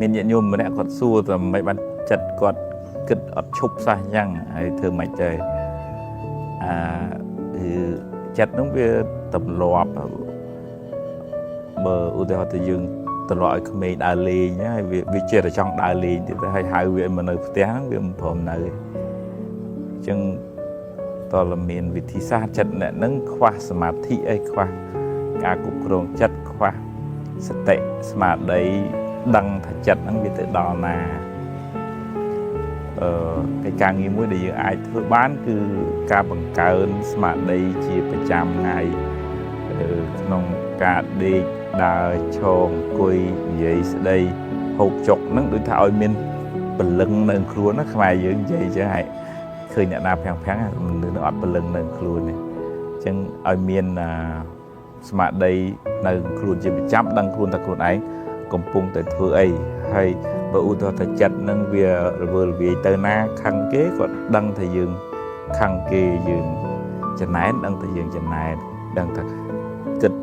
មានញាតិញោមម្នាក់គាត់សួរតែមិនបានចិត្តគាត់គិតអត់ឈប់សោះអញ្ចឹងហើយធ្វើមិនទៅគឺចិត្តនោះវាទម្លាប់បើឧទាហរណ៍ទៅយើងត្រឡប់ឲ្យក្មេងដើរលេងហើយវាចេះតែចង់ដើរលេងទៀតទៅហើយហៅវាមកនៅផ្ទះហ្នឹងវាមិនព្រមនៅអញ្ចឹងតើមានវិធីសាស្ត្រចិត្តអ្នកហ្នឹងខ្វះសមាធិអីខ្វះការគ្រប់គ្រងចិត្តខ្វះសតិស្មារតីដឹងថាចិត្តហ្នឹងវាទៅដល់ណាកិច្ចការងារមួយដែលយើងអាចធ្វើបានគឺការបង្កើនស្មារតីជាប្រចាំថ្ងៃក្នុងការដេកដើរឈរអង្គុយនិយាយស្ដីហូបចុកហ្នឹងដូចថាឲ្យមានពលឹងនៅខ្លួនណាខ្មែរយើងនិយាយចឹងហើយឃើញអ្នកណាភាំងមនុស្សអត់ពលឹងនៅខ្លួនទេអញ្ចឹងឲ្យមានស្មារតីនៅខ្លួនជាប្រចាំដឹងខ្លួនថាខ្លួនឯងកំពុងតែធ្វើអីហើយបើឧទាហរណ៍ថាចិត្តនឹងវារវើរវាយទៅណាខឹងគេគាត់ដឹងថាយើងខឹងគេយើងចំណែនដឹងថាយើងចំណែនដឹងថាគិត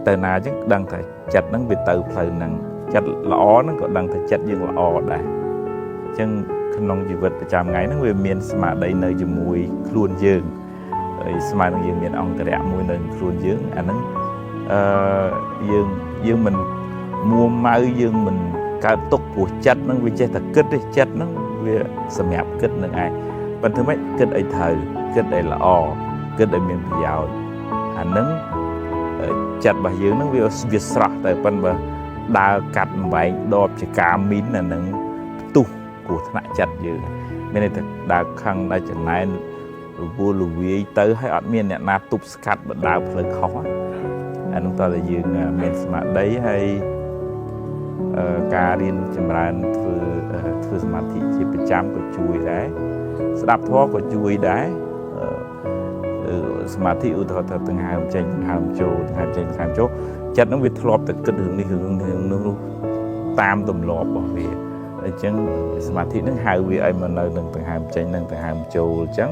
ទៅណាអញ្ចឹងដឹងថាចិត្តនឹងវាទៅផ្លូវហ្នឹងចិត្តល្អហ្នឹងក៏ដឹងថាចិត្តយើងល្អដែរអញ្ចឹងក្នុងជីវិតប្រចាំថ្ងៃហ្នឹងវាមានស្មារតីនៅជាមួយខ្លួនយើងហើយស្មារតីយើងមានអង្គរៈមួយនៅខ្លួនយើងអាហ្នឹងយើងមិនមួម៉ៅយើងមិនកើតទុកព្រោះចិត្តហ្នឹងវាចេះតែគិតទេចិត្តហ្នឹងវាសម្រាប់គិតនឹងឯងប៉ុន្តែមិនគិតអីត្រូវគិតអីល្អគិតឲ្យមានប្រយោជន៍អាហ្នឹងចិត្តរបស់យើងហ្នឹងវាស្រស់ទៅប៉ុន្តែបើដើរកាត់បំបែកដបជាការមីនអាហ្នឹងផ្ទុះគ្រោះថ្នាក់ចិត្តយើងមានន័យថាដើរខឹងដើរចំណែនរវល់រវាយទៅហើយអត់មានអ្នកណាទប់ស្កាត់បដើផ្លូវខុសអាហ្នឹងតើយើងមានស្មារតីហើយការរៀនចម្រើនធ្វើសមាធិជាប្រចាំក៏ជួយដែរស្ដាប់ធម៌ក៏ជួយដែរសមាធិឧទាហរណ៍ថាទាំងហើមចេញទាំងហើមចូលទាំងហើមចេញទាំងហើមចូលចិត្តហ្នឹងវាធ្លាប់តែគិតរឿងនេះរឿងនោះតាមទម្លាប់របស់វាអញ្ចឹងសមាធិហ្នឹងហៅវាឲ្យមកនៅនឹងទាំងហើមចេញនឹងទាំងហើមចូលអញ្ចឹង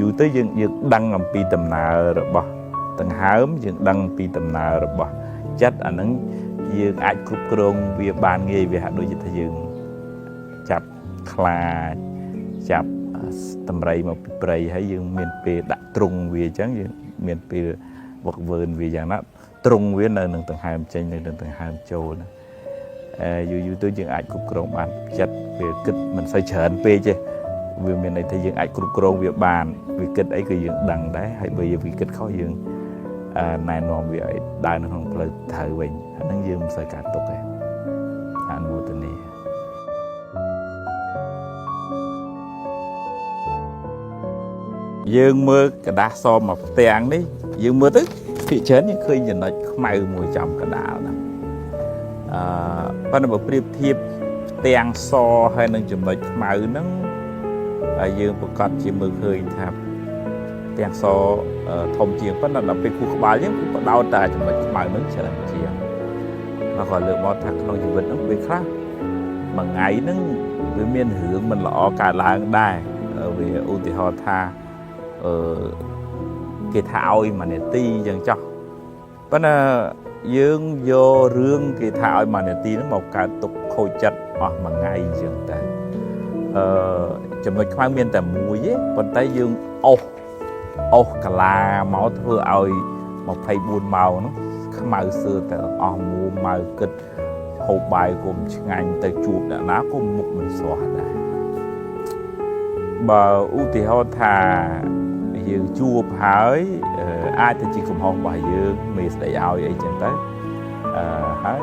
យូរទៅយើងដឹងអំពីដំណើររបស់ទាំងហើមយើងដឹងពីដំណើររបស់ចិត្តអាហ្នឹងយើងអាចគ្រប់គ្រងវាបានងាយវាហាក់ដូចជាថាយើងចាប់ខ្លាចចាប់តម្រៃមកពីព្រៃហើយយើងមានពេលដាក់ទ្រុងវាអញ្ចឹងយើងមានពេលវឹកវើវាយ៉ាងណាទ្រុងវានៅនឹងដង្ហើមចេញនៅនឹងដង្ហើមចូលណាយូរទៅយើងអាចគ្រប់គ្រងបានចិត្តវាគិតមិនសូវច្រើនពេកទេវាមានន័យថាយើងអាចគ្រប់គ្រងវាបានវាគិតអីក៏យើងដឹងដែរហើយបើវាគិតខុសយើងណែនាំវាឲ្យដើរនៅក្នុងផ្លូវត្រូវវិញអាហ្នឹងយើងមិនសូវកើតទុកទេអនុមោទនាយើងមើលกระดาษសមកផ្ទាំងនេះយើងមើលទៅភាគច្រើនយើងឃើញចំណុចខ្មៅមួយចំកណ្ដាលហ្នឹងប៉ុន្តែបើប្រៀបធៀបផ្ទាំងសហើយនឹងចំណុចខ្មៅហ្នឹងហើយយើងប្រកាសជាមើលឃើញថាផ្ទាំងសធំជាងប៉ុន្តែដល់ពេលគូក្បាលយើងគឺបដោតតែចំណុចខ្មៅហ្នឹងច្រើនជាងហើយក៏លើកមកថាក្នុងជីវិតហ្នឹងវាខ្លះមួយថ្ងៃហ្នឹងវាមានរឿងមិនល្អកើតឡើងដែរវាឧទាហរណ៍ថាគេថាឲ្យមួយនាទីអញ្ចឹងចោះប៉ុន្តែយើងយករឿងគេថាឲ្យមួយនាទីហ្នឹងមកកើតទុកខូចចិត្តអស់មួយថ្ងៃអញ្ចឹងតែចំណុចខ្មៅមានតែមួយទេប៉ុន្តែយើងអូសកាឡាមកធ្វើឲ្យ24ម៉ោងហ្នឹងខ្មៅសើតែអស់មួម៉ៅគិតហូបបាយគុំឆ្ងាញ់ទៅជួបអ្នកណាក៏មុខមិនស្រស់ដែរបើឧទាហរណ៍ថាយើងជួបហើយអាចទៅជាកំហុសរបស់យើងមេស្ដីឲ្យអីចឹងទៅហើយ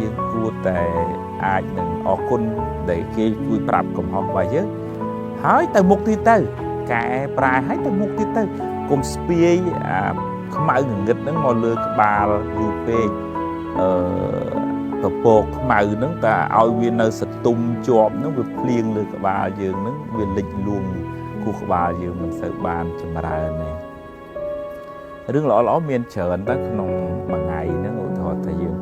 យើងគួរតែអាចនឹងអរគុណដែលគេជួយប្រាប់កំហុសរបស់យើងហើយទៅមុខទៀតទៅកែប្រែហើយទៅមុខទៀតទៅកុំស្ពាយខ្មៅងងឹតហ្នឹងមកលើក្បាលយូរពេកពពកខ្មៅហ្នឹងតែឲ្យវានៅសតុំជាប់ហ្នឹងវាភ្លៀងលើក្បាលយើងហ្នឹងវាលិចលួងខួរក្បាលយើងមិនសូវបានចម្រើនទេរឿងល្អៗមានច្រើនតែក្នុងមួយថ្ងៃហ្នឹងឧទាហរណ៍ថាយើង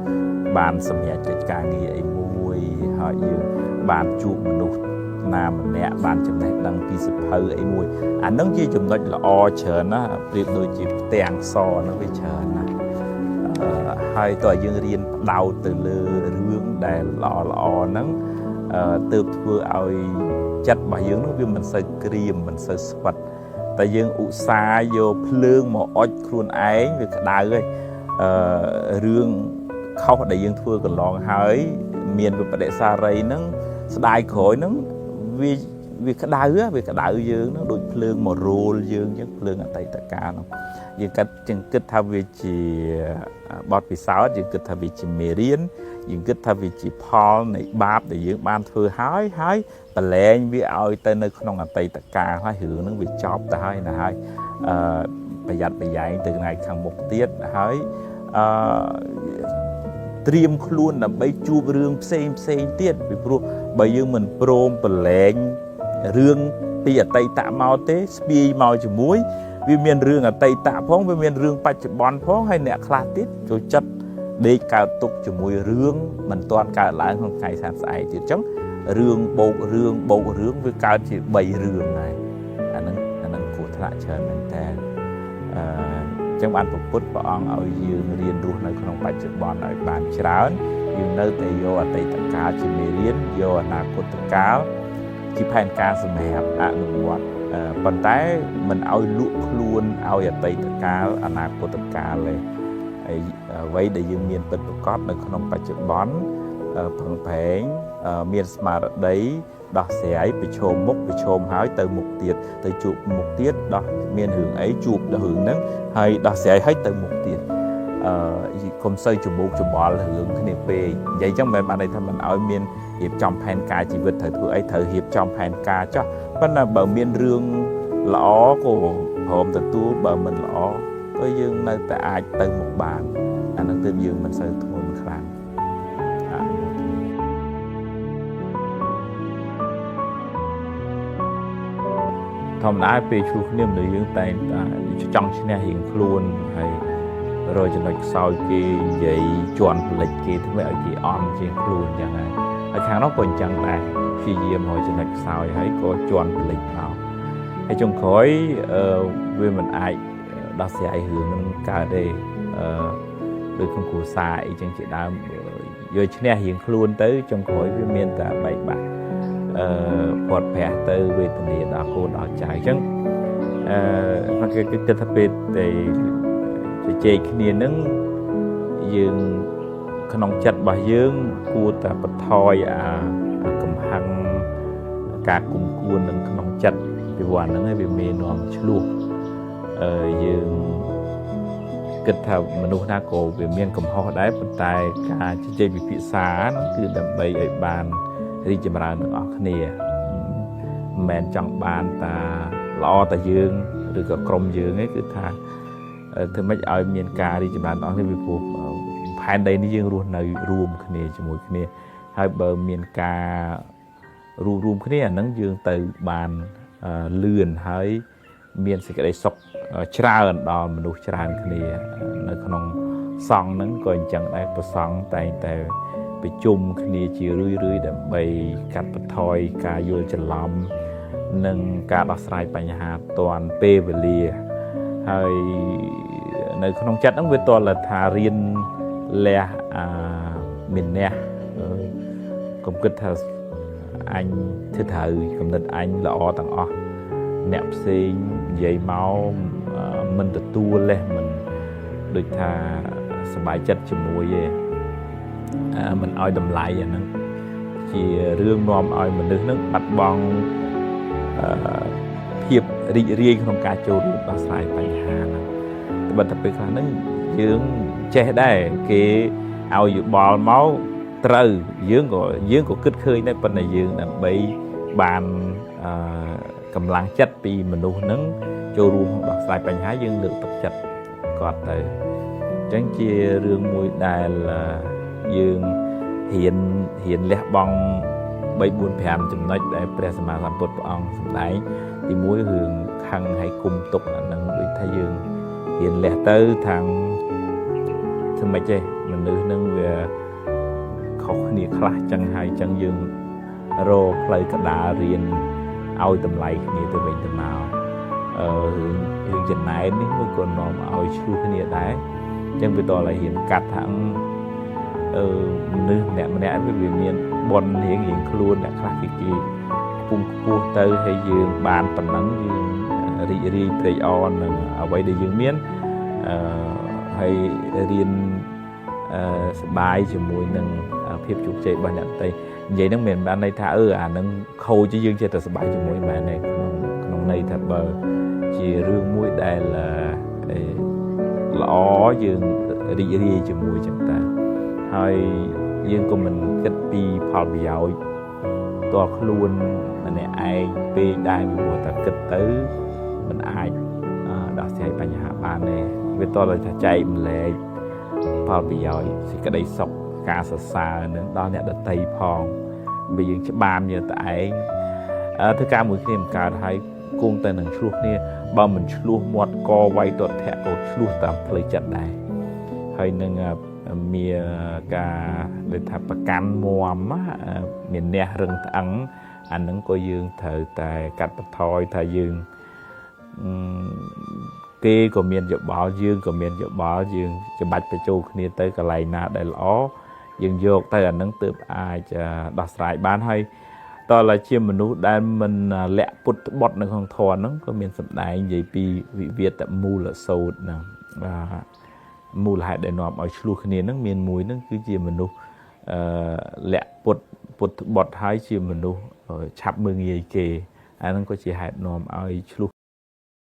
បានសម្រេចកិច្ចការងារអីមួយហើយយើងបានជួបមនុស្សណាម្នាក់បានចំណេះដឹងពីសភៅអីមួយអាហ្នឹងជាចំណុចល្អច្រើនណាប្រៀបដូចជាផ្ទាំងសហ្នឹងវាច្រើនណាហ hai tòa dương riêng đau từ lơ rương đè lọ nắng từ vừa ai chặt bài dương nó vì mình xây cream mình xây sạch tại dương ụ xa vô lương một ớt khuôn ái vì cả đài ơi rương không đại dương thưa còn lon hái miền của đại sa rây nó đại khỏi nó vì cả đài dương nó đôi lương một rô dương chứ lương ở tây tất cả nó dương cách chừng kết thao vì chỉ bọt vì sao dương kết thao vì chỉ mề riêng dương kết thao vì chỉ Paul này bạp để dương ban thưa hái và lẽ vì ai tên nơi không ở tây tất cả hai hướng nó bị chóp ta hai là hai bây giờ từ này thằng một tiết hái triêm luôn là bay chụp rương xem tiết vì bây giờ mình prom và lẽ rương bây giờ tây tạ màu thế spi màu chỉ muối vì miền rương ở tây tạ phong vì miền rương bạch bòn phong hay nẹt khla tiết rồi chất để cao tục chỉ muối rương mình toàn cả lại không ngày sáng sải thì chắc rương bộ rương với cao chỉ 7 rương này anh của thạ trời mình ta trong ban phục bút của ông ở dương riêng luôn nơi không phải chụp bòn ở bàn cháo dương nơi tây vô ở tây tất cả chỉ mê riêng vô ở nào cột tất cả chỉ phải ca sầm hẹp đúng không bàn tay mình ao lụa luôn ao ở tây tất cả ở nào cột tất cảเลยvậy để dương miền tây của cót nơi không phải chụp bòn phẳng phèn miền smart đấy đó sẽ ấy bị chôm mốc bị chôm hái từ một tiết từ chụp một tiết đó miền hưởng ấy chụp là hưởng nắng hay đó sẽ hết từ một tiết không xây chụp bò là hưởng cái này về vậy trong mấy bạn này thằng mình ở miền hiệp trong pan ca chỉ vượt thời thua ấy thời hiệp trong pan ca cho vẫn là bờ miền rương lõ của hôm từ tu bờ mình lõ có dương nơi tại từ một bàn anh đang tên dương mình xây thôn khang thầm đã về chú niệm để dương tay trong trên này hiện luôn hay rồi cho nó sau khi vậy chọn lịch kia thì mới ở kia on trên luôn chẳng này ở khang nó còn chẳng này khi diêm hồi cho nó sau hãy có chọn lịch nào hay trong khối về mình ai đó sẽ ảnh hưởng cả đây đôi không cụ sai chẳng chỉ đã rồi trên này hiện luôn tới trong khối với miền ta bảy bạc phật bè từ về tình địa đó cô đó chạy chứ và cái thập biệt thì chơi cái niên nâng dương khăn chặt bà dương cua ta bật thoi cầm hăng cả cùng cua nâng khăn chặt vì hoàn nâng hay vì mê nòm luôn dương kết hợp mà nuôi na cổ về miền cầm ho đáy bật tay cả chơi bị phía xa nó cứ đầm bay ở bàn đi chậm rãi nước óc nè men trong bàn ta lo ta dương được cả crom dương ấy cứ thà thì mấy ở miền ca đi chậm rãi nó thì bị phụ hai đây nó dương luôn này rùm nè cho mỗi nè hai bờ miền ca rùm nè nó dương từ bàn lươn hai miền sẽ cái sọc trà đòn mình nuôi trà nè nó còn song nó còn chẳng ai có song tạiไปจุ่มคณีจีรื่อยๆแต่ใบกัดปะทอยกาโยลจะล้อมหนึ่งการรักษาปัญหาตอนเปเวลีให้ในขนมจัดต้องเป็นตัวละทารินเล่มินเนี่ยกรมกิจอันที่ถ่ายกำเนิดอันละอต่างอ๋อแนบซิงใหญ่เมามันตัวตัวเลยมันโดยทาสบายจัดจมูกmình oi đầm lại vậy nè chỉ riêng nòm oi mình được nước bắt bong hiệp riêng không cả châu luôn đó sai phải hà nè but tập việc là nó dưỡng che đây cái ao dự bò máu trừ dưỡng của kích khơi này bên này dưỡng là bị bàn cầm lăng chất vì mình nuôi nấng châu luôn đó sai phải hà dưỡng được tập chất còn tới tránh chia riêng mùi đài là dương hiện lẽ bong bay buôn phèm chấm nói để presma làm bột bong sầm đáy thì mũi hưởng khăn hay cung tục là nâng đối thay dương hiện lẽ tới thằng thương mày chơi mình nữ nâng về khó khăn khá chẳng hay chẳng dương rô play cả đá riêng ao tầm lại như từ mình tầm nào hưởng chân này nếu mà còn nằm ao chu cái này đấy chẳng vì đó là hiện cắt thẳng nữ nè mà nè với việc miền bồn hiện luôn nè khác cái phun phun tới hay dương bàn phần nắng dương ri play on ở vậy để dương miến hay riêng bài cho mùi nâng phép chụp chạy ban nhận tay vậy nó miền ban này thả nâng khâu chứ dương chơi thật bài cho mùi bài nàyក្នុងnày thật bờ chỉ riêng mũi đây là lõ dương ri cho mùi chẳng taហើយយើងក៏មិនគិតពីផលប្រយោជន៍តើខ្លួនម្នាក់ឯងពេលដែលវាតែគិតទៅមិនអាចដោះស្រាយបញ្ហាបានទេវាតើថាចែកម្លែកផលប្រយោជន៍សេចក្តីសុខការសរសើរនឹងដល់អ្នកដទៃផងវាយើងច្បាមយើងតែឯងធ្វើការមួយគ្នាមិនកើតហើយគង់តែនឹងឆ្លោះគ្នាបើមិនឆ្លោះមាត់កវាយទាត់ធាក់ក៏ឆ្លោះតាមផ្លូវចិត្តដែរហើយនឹងមានការដែលថាប្រកាន់មាំមានអ្នករឹងត្អឹងអានឹងក៏យើងត្រូវតែកាត់បន្ថយថាយើងគេក៏មានយោបល់យើងក៏មានយោបល់យើងច្បាច់បញ្ចូលគ្នាទៅកន្លែងណាដែលល្អយើងយកទៅអានឹងទើបអាចដោះស្រាយបានហើយតើlàជាមនុស្សដែលមិនលាក់ពុតបត់នៅក្នុងធម៌ហ្នឹងក៏មានសម្ដែងនិយាយពីវិវាទមូលសូត្រណាមូលហេតុដែលនាំឲ្យឆ្លោះគ្នាហ្នឹងមានមួយហ្នឹងគឺជាមនុស្សលាក់ពុតបត់ហើយជាមនុស្សឆាប់មើងងាយគេអាហ្នឹងក៏ជាហេតុនាំឲ្យឆ្លោះ